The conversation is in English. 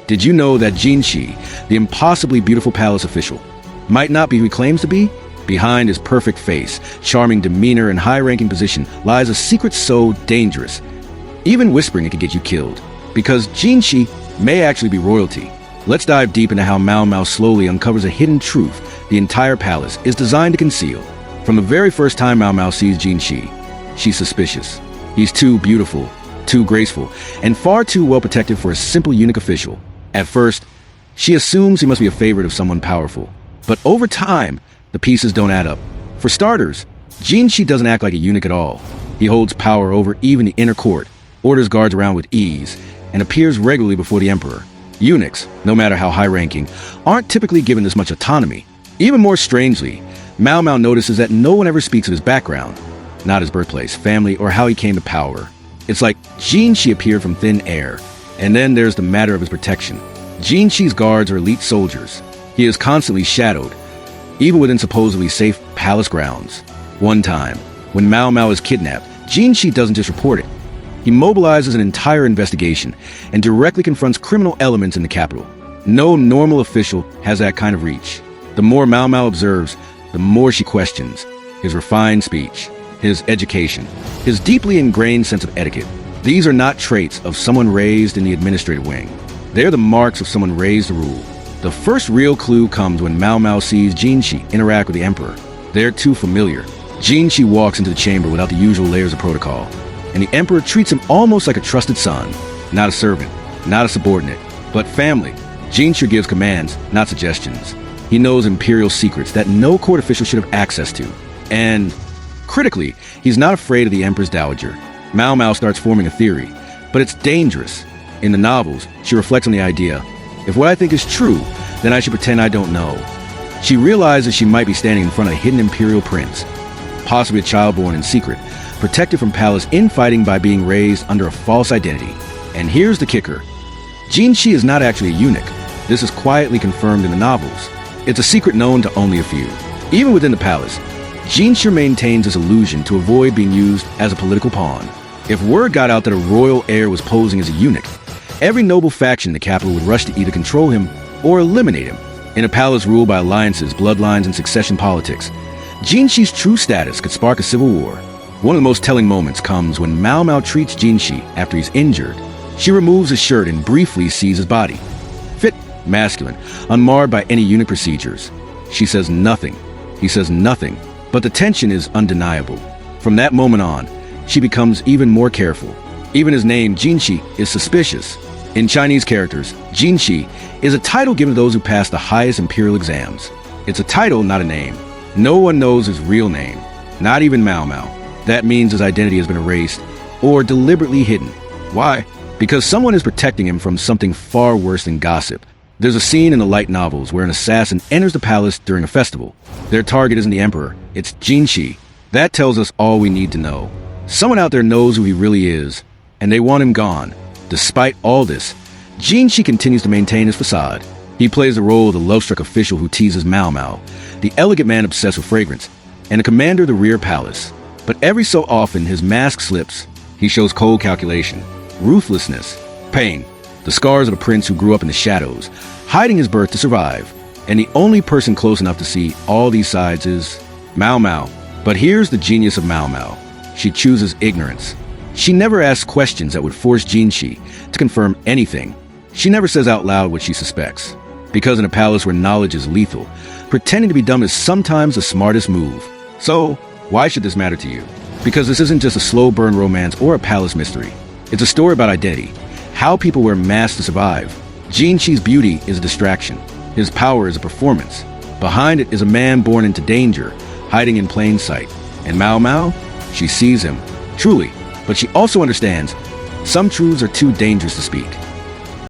Did you know that Jinshi, the impossibly beautiful palace official, might not be who he claims to be? Behind his perfect face, charming demeanor, and high-ranking position lies a secret so dangerous, even whispering it could get you killed. Because Jinshi may actually be royalty. Let's dive deep into how Maomao slowly uncovers a hidden truth the entire palace is designed to conceal. From the very first time Maomao sees Jinshi, she's suspicious. He's too beautiful, too graceful, and far too well protected for a simple eunuch official. At first, she assumes he must be a favorite of someone powerful. But over time, the pieces don't add up. For starters, Jinshi doesn't act like a eunuch at all. He holds power over even the inner court, orders guards around with ease, and appears regularly before the emperor. Eunuchs, no matter how high-ranking, aren't typically given this much autonomy. Even more strangely, Maomao notices that no one ever speaks of his background, not his birthplace, family, or how he came to power. It's like Jinshi appeared from thin air. And then there's the matter of his protection. Jinshi's guards are elite soldiers. He is constantly shadowed, even within supposedly safe palace grounds. One time, when Maomao is kidnapped, Jinshi doesn't just report it. He mobilizes an entire investigation and directly confronts criminal elements in the capital. No normal official has that kind of reach. The more Maomao observes, the more she questions. His refined speech, his education, his deeply ingrained sense of etiquette. These are not traits of someone raised in the administrative wing. They're the marks of someone raised to rule. The first real clue comes when Maomao sees Jinshi interact with the emperor. They're too familiar. Jinshi walks into the chamber without the usual layers of protocol, and the emperor treats him almost like a trusted son. Not a servant, not a subordinate, but family. Jinshi gives commands, not suggestions. He knows imperial secrets that no court official should have access to. And, critically, he's not afraid of the emperor's dowager. Maomao starts forming a theory, but it's dangerous. In the novels, she reflects on the idea, if what I think is true, then I should pretend I don't know. She realizes she might be standing in front of a hidden imperial prince, possibly a child born in secret, protected from palace infighting by being raised under a false identity. And here's the kicker. Jinshi is not actually a eunuch. This is quietly confirmed in the novels. It's a secret known to only a few. Even within the palace, Jinshi maintains this illusion to avoid being used as a political pawn. If word got out that a royal heir was posing as a eunuch, every noble faction in the capital would rush to either control him or eliminate him. In a palace ruled by alliances, bloodlines, and succession politics, Jinshi's true status could spark a civil war. One of the most telling moments comes when Maomao treats Jinshi after he's injured. She removes his shirt and briefly sees his body. Fit, masculine, unmarred by any eunuch procedures. She says nothing. He says nothing. But the tension is undeniable. From that moment on, she becomes even more careful. Even his name, Jinshi, is suspicious. In Chinese characters, Jinshi is a title given to those who pass the highest imperial exams. It's a title, not a name. No one knows his real name, not even Maomao. That means his identity has been erased or deliberately hidden. Why? Because someone is protecting him from something far worse than gossip. There's a scene in the light novels where an assassin enters the palace during a festival. Their target isn't the emperor, it's Jinshi. That tells us all we need to know. Someone out there knows who he really is, and they want him gone. Despite all this, Jinshi continues to maintain his facade. He plays the role of the love-struck official who teases Maomao, the elegant man obsessed with fragrance, and the commander of the rear palace. But every so often, his mask slips. He shows cold calculation, ruthlessness, pain, the scars of a prince who grew up in the shadows, hiding his birth to survive. And the only person close enough to see all these sides is Maomao. But here's the genius of Maomao. She chooses ignorance. She never asks questions that would force Jinshi to confirm anything. She never says out loud what she suspects. Because in a palace where knowledge is lethal, pretending to be dumb is sometimes the smartest move. So, why should this matter to you? Because this isn't just a slow burn romance or a palace mystery. It's a story about identity, how people wear masks to survive. Jinshi's beauty is a distraction. His power is a performance. Behind it is a man born into danger, hiding in plain sight. And Maomao? She sees him, truly, but she also understands some truths are too dangerous to speak.